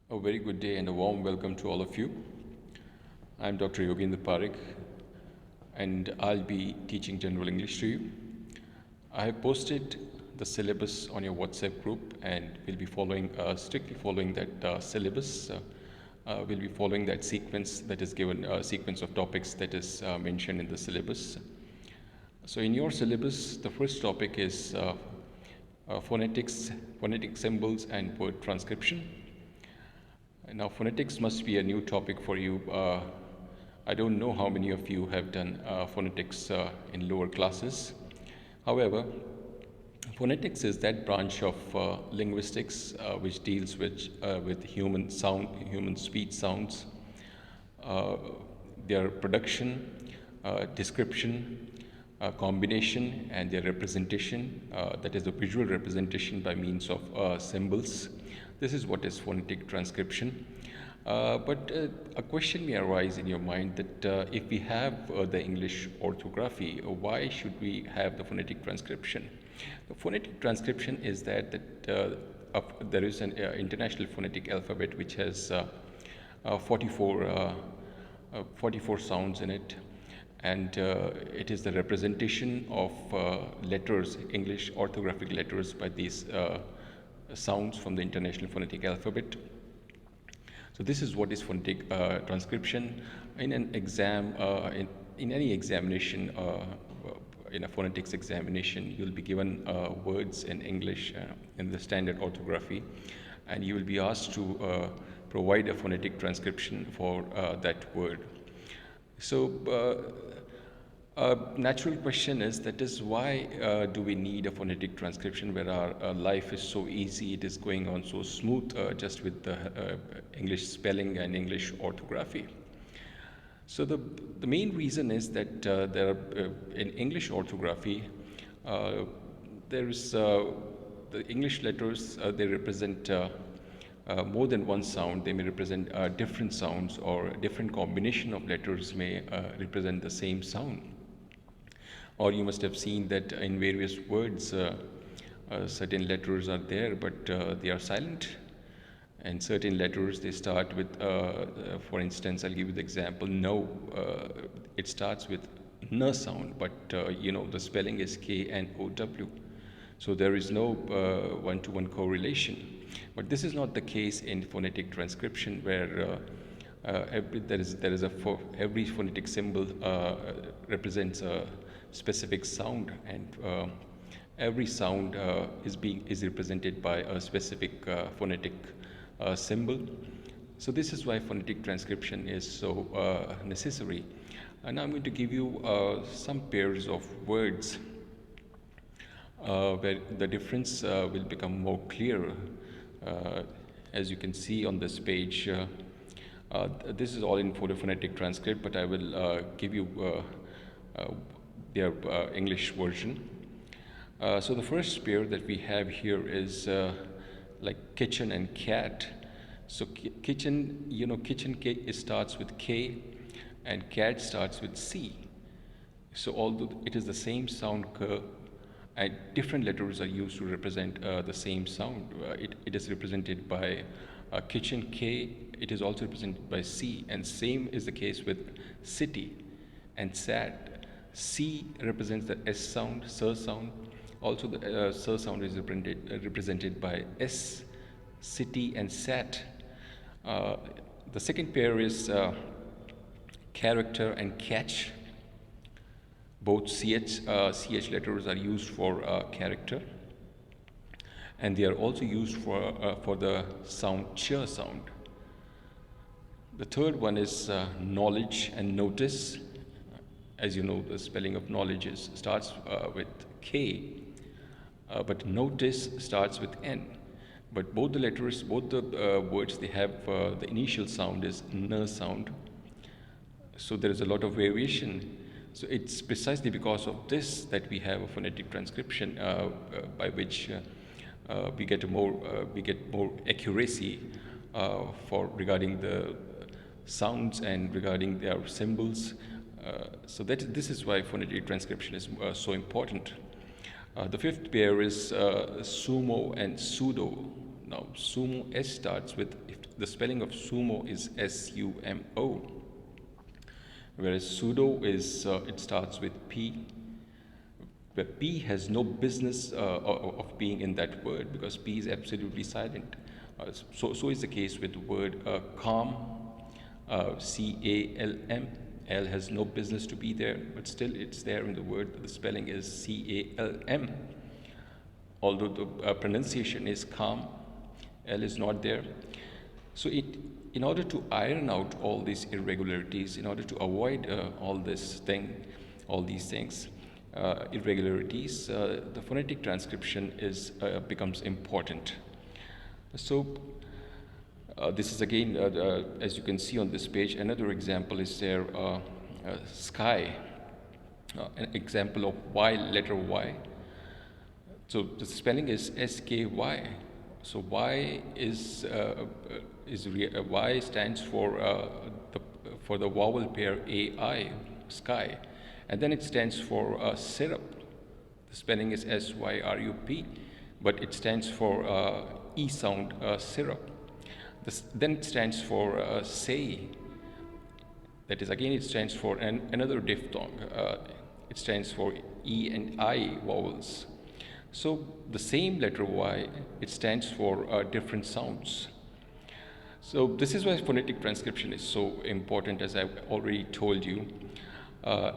A very good day and a warm welcome to all of you. I'm Dr. Yogendra Parekh and I'll be teaching General English to you. I have posted the syllabus on your WhatsApp group and we'll be strictly following that syllabus. We'll be following that sequence that is given, sequence of topics that is mentioned in the syllabus. So in your syllabus, the first topic is phonetics, phonetic symbols and word transcription. Now, phonetics must be a new topic for you. I don't know how many of you have done phonetics in lower classes. However, phonetics is that branch of linguistics which deals with human sound, human speech sounds, their production, description, combination, and their representation. That is the visual representation by means of symbols. This is what is phonetic transcription. But a question may arise in your mind that if we have the English orthography, why should we have the phonetic transcription? The phonetic transcription is that there is an international phonetic alphabet which has 44 sounds in it, and it is the representation of letters, English orthographic letters, by these sounds from the International Phonetic Alphabet. So this is what is phonetic transcription. In an exam, in any examination, in a phonetics examination, you'll be given words in English in the standard orthography, and you will be asked to provide a phonetic transcription for that word. So natural question is why do we need a phonetic transcription where our life is so easy, it is going on so smooth just with the English spelling and English orthography. So the main reason is that there are, in English orthography, there is the English letters, they represent more than one sound. They may represent different sounds, or a different combination of letters may represent the same sound. Or you must have seen that in various words, certain letters are there, but they are silent. And certain letters, they start with, for instance, I'll give you the example, no, it starts with n sound, but the spelling is K-N-O-W. So there is no one-to-one correlation. But this is not the case in phonetic transcription, where every phonetic symbol represents a specific sound, and every sound is represented by a specific phonetic symbol. So this is why phonetic transcription is so necessary. And I'm going to give you some pairs of words where the difference will become more clear. As you can see on this page, this is all in phonetic transcript, but I will give you their English version. So the first pair that we have here is like kitchen and cat. So kitchen, kitchen starts with K, and cat starts with C. So although it is the same sound curve, and different letters are used to represent the same sound. It is represented by kitchen K, it is also represented by C, and same is the case with city and sat. C represents the S sound, sir sound. Also the sir sound is represented by S, city and sat. The second pair is character and catch. Both CH letters are used for character, and they are also used for the sound ch sound. The third one is knowledge and notice. As you know, the spelling of knowledge starts with K, but notice starts with N. But both the letters, both the words, they have the initial sound is n sound. So there is a lot of variation. So it's precisely because of this that we have a phonetic transcription by which we get more accuracy regarding the sounds and regarding their symbols. So this is why phonetic transcription is so important. The fifth pair is sumo and pseudo. Now, sumo S starts with the spelling of sumo is S-U-M-O, whereas pseudo is, it starts with P, where P has no business of being in that word because P is absolutely silent. So is the case with the word calm, C-A-L-M. L has no business to be there, but still it's there in the word. The spelling is C-A-L-M. Although the pronunciation is calm, L is not there. So in order to iron out all these irregularities, in order to avoid all these things, irregularities, the phonetic transcription becomes important. So this is again, as you can see on this page, another example is there, sky, an example of Y, letter Y. So the spelling is S-K-Y. So Y Y stands for the vowel pair A-I, sky, and then it stands for syrup. The spelling is S-Y-R-U-P, but it stands for E sound, syrup. Then it stands for say. That is, again, it stands for another diphthong. It stands for E and I vowels. So the same letter Y, it stands for different sounds. So this is why phonetic transcription is so important, as I've already told you.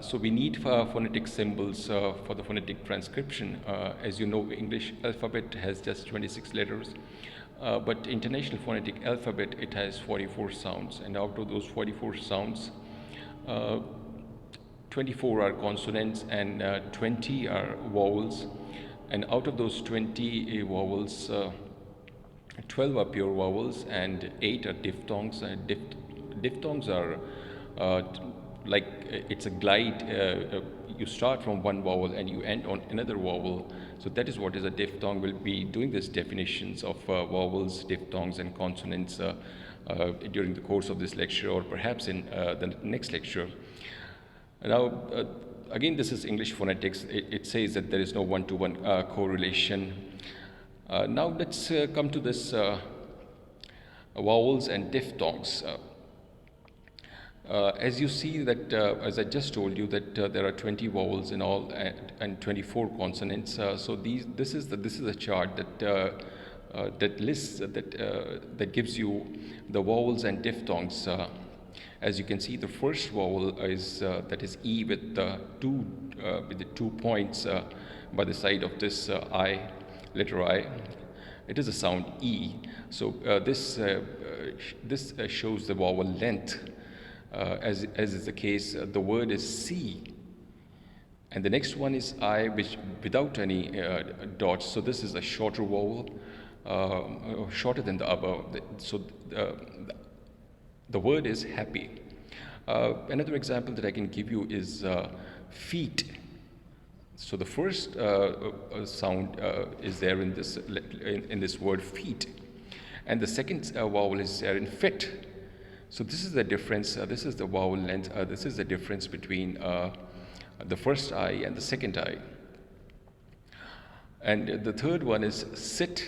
So we need phonetic symbols for the phonetic transcription. As you know, English alphabet has just 26 letters, but International Phonetic Alphabet, it has 44 sounds, and out of those 44 sounds, 24 are consonants and 20 are vowels. And out of those 20 vowels, 12 are pure vowels and 8 are diphthongs. Diphthongs are like it's a glide. You start from one vowel and you end on another vowel. So that is what is a diphthong. We'll be doing these definitions of vowels, diphthongs, and consonants during the course of this lecture, or perhaps in the next lecture. Now, again, this is English phonetics. It says that there is no one-to-one correlation. Now let's come to this vowels and diphthongs. As you see that, as I just told you, that there are 20 vowels in all and 24 consonants. So this is a chart that lists that gives you the vowels and diphthongs. As you can see, the first vowel is that is E with the two points by the side of this I, letter I. It is a sound E. So this shows the vowel length. As is the case, the word is C. And the next one is I, which without any dots. So this is a shorter vowel, shorter than the above. So the word is happy. Another example that I can give you is feet. So the first sound is there in this word feet, and the second vowel is there in fit. So this is the difference. This is the vowel length. This is the difference between the first I and the second I. And the third one is sit.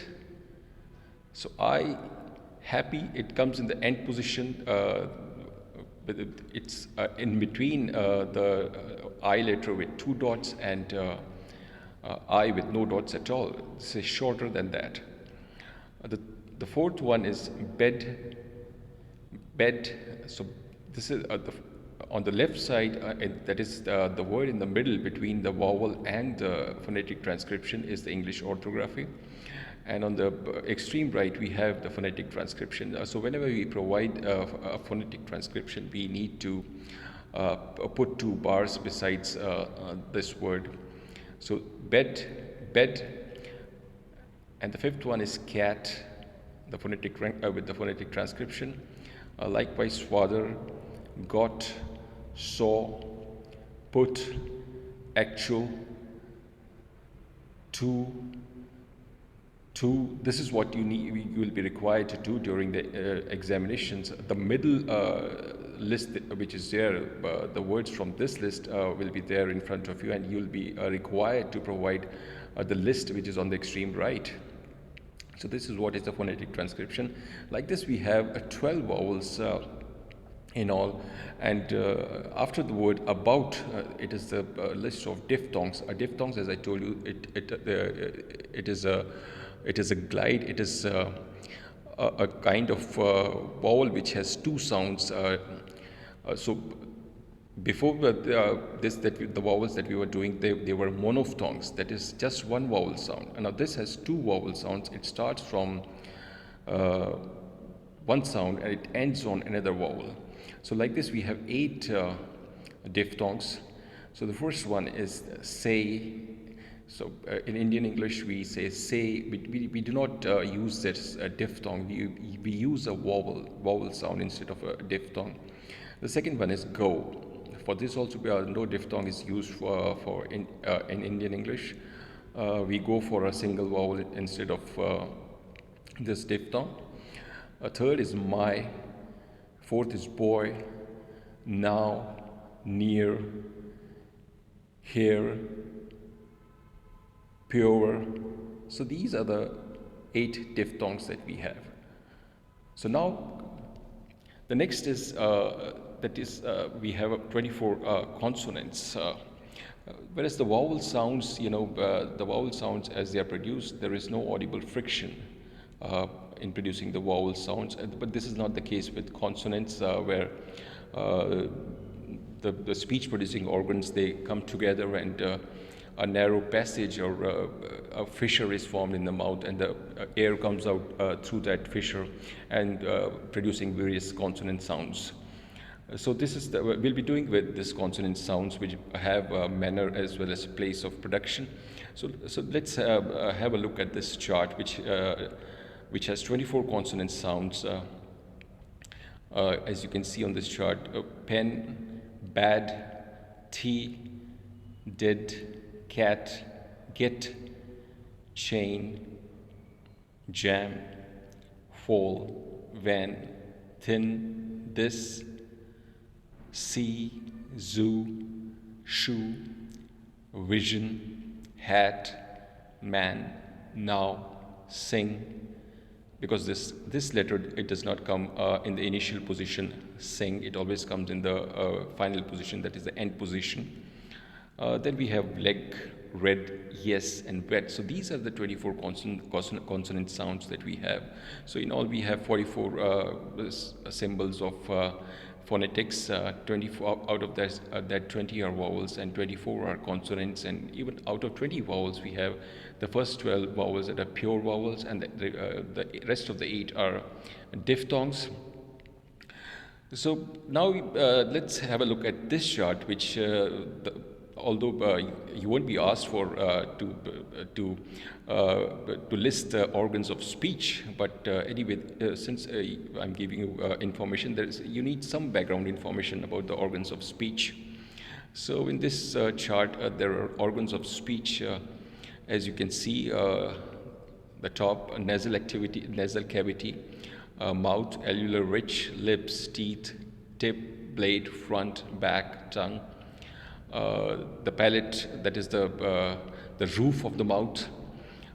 So I, happy, it comes in the end position. But it's in between the I letter with 2 dots and I with no dots at all. This is shorter than that. The fourth one is bed. So this is on the left side. That is the word in the middle between the vowel and the phonetic transcription is the English orthography. And on the extreme right, we have the phonetic transcription. So whenever we provide a phonetic transcription, we need to put 2 bars besides this word. So bed, and the fifth one is cat, the phonetic with the phonetic transcription. Likewise, father, got, saw, put, actual, to. This is what you will be required to do during the examinations. The middle list, which is there, the words from this list will be there in front of you, and you'll be required to provide the list which is on the extreme right. So this is what is the phonetic transcription. Like this, we have 12 vowels in all, and after the word about, it is the list of diphthongs. Diphthongs, as I told you, it is a glide. It is a kind of vowel which has two sounds. So before the vowels that we were doing, they were monophthongs, that is just one vowel sound. And now this has two vowel sounds. It starts from one sound and it ends on another vowel. So like this, we have 8 diphthongs. So the first one is say. So in Indian English, we say. We do not use this diphthong. We use a vowel sound instead of a diphthong. The second one is go. For this also, no diphthong is used in Indian English. We go for a single vowel instead of this diphthong. A third is my. Fourth is boy. Now, near, here, pure. So these are the 8 diphthongs that we have. So now the next is we have 24 consonants. Whereas the vowel sounds, the vowel sounds as they are produced, there is no audible friction in producing the vowel sounds. But this is not the case with consonants, where the speech producing organs, they come together and a narrow passage or a fissure is formed in the mouth, and the air comes out through that fissure and producing various consonant sounds. So this is we'll be doing with this consonant sounds, which have a manner as well as place of production. So let's have a look at this chart, which has 24 consonant sounds. As you can see on this chart, pen, bad, tea, did, cat, get, chain, jam, fall, van, thin, this, see, zoo, shoe, vision, hat, man, now, sing. Because this letter, it does not come in the initial position, sing. It always comes in the final position, that is the end position. Then we have leg, red, yes, and wet. So these are the 24 consonant sounds that we have. So in all, we have 44 symbols of phonetics. 24 out of that 20 are vowels and 24 are consonants. And even out of 20 vowels, we have the first 12 vowels that are pure vowels, and the rest of the 8 are diphthongs. So now let's have a look at this chart, which although you won't be asked for to list the organs of speech, but anyway, since I'm giving you information, you need some background information about the organs of speech. So in this chart, there are organs of speech. As you can see, the top, nasal cavity, mouth, alveolar ridge, lips, teeth, tip, blade, front, back, tongue. The palate, that is the roof of the mouth,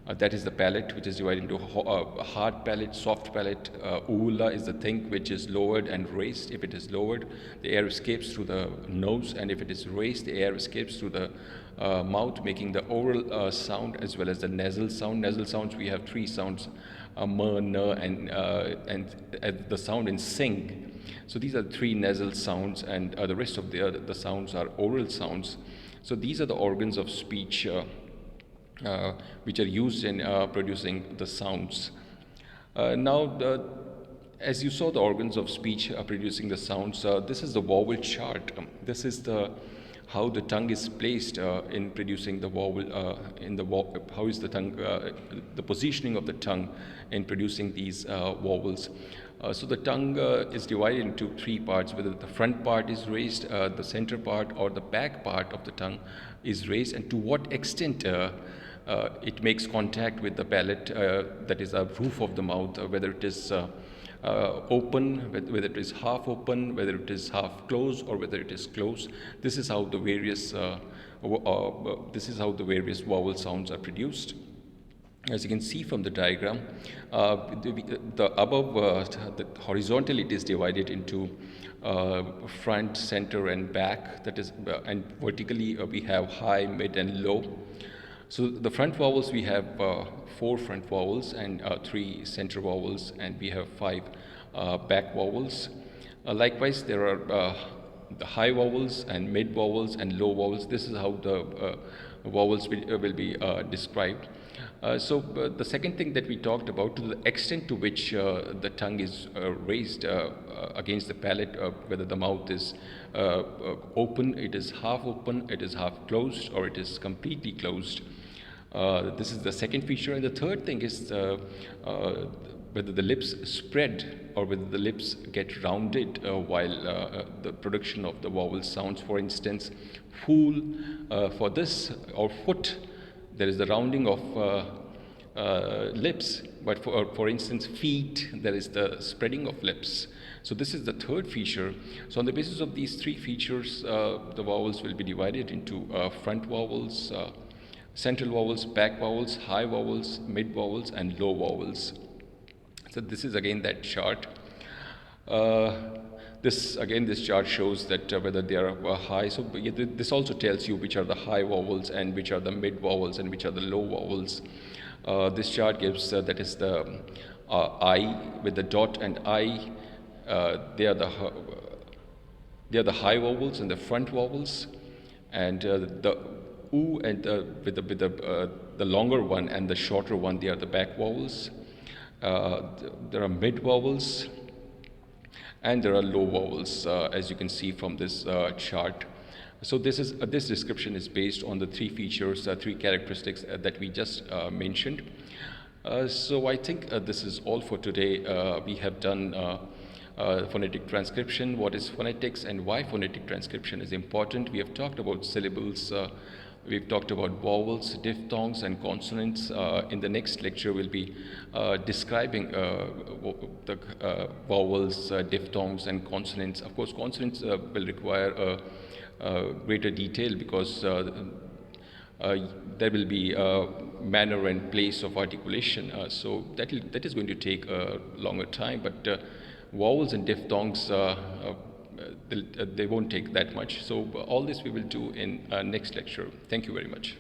that is the palate, which is divided into hard palate, soft palate. Uvula is the thing which is lowered and raised. If it is lowered, the air escapes through the nose, and if it is raised, the air escapes through the mouth, making the oral sound as well as the nasal sound. Nasal sounds, we have 3 sounds, m, n, and the sound in sing. So these are 3 nasal sounds, and the rest of the sounds are oral sounds. So these are the organs of speech which are used in producing the sounds. Now, as you saw the organs of speech producing the sounds, this is the vowel chart. This is how the tongue is placed in producing the vowel. How is the tongue, the positioning of the tongue in producing these vowels. So the tongue is divided into 3 parts, whether the front part is raised, the center part, or the back part of the tongue is raised, and to what extent it makes contact with the palate, that is the roof of the mouth, whether it is open, whether it is half open, whether it is half closed, or whether it is closed. This is how the various vowel sounds are produced. As you can see from the diagram, the above, the horizontally it is divided into front, center, and back. That is, and vertically we have high, mid, and low. So the front vowels, we have 4 front vowels and 3 center vowels, and we have 5 back vowels. Likewise, there are the high vowels and mid vowels and low vowels. This is how the vowels will be described. The second thing that we talked about, to the extent to which the tongue is raised against the palate, whether the mouth is open, it is half open, it is half closed, or it is completely closed. This is the second feature. And the third thing is whether the lips spread or whether the lips get rounded while the production of the vowel sounds. For instance, fool, for this, or foot, there is the rounding of lips, but for instance, feet, there is the spreading of lips. So this is the third feature. So on the basis of these 3 features, the vowels will be divided into front vowels, central vowels, back vowels, high vowels, mid vowels, and low vowels. So this is again that chart. This chart shows that whether they are high. So this also tells you which are the high vowels and which are the mid vowels and which are the low vowels. This chart gives that is the I with the dot and I. They are the high vowels and the front vowels, and the U and with the longer one and the shorter one, they are the back vowels. There are mid vowels, and there are low vowels, as you can see from this chart. So this description is based on the 3 features, 3 characteristics that we just mentioned. So I think this is all for today. We have done phonetic transcription, what is phonetics, and why phonetic transcription is important. We have talked about syllables. We've talked about vowels, diphthongs, and consonants. In the next lecture, we'll be describing the vowels, diphthongs, and consonants. Of course, consonants will require greater detail because there will be manner and place of articulation. So that is going to take a longer time. But vowels and diphthongs, they won't take that much. So all this we will do in next lecture. Thank you very much.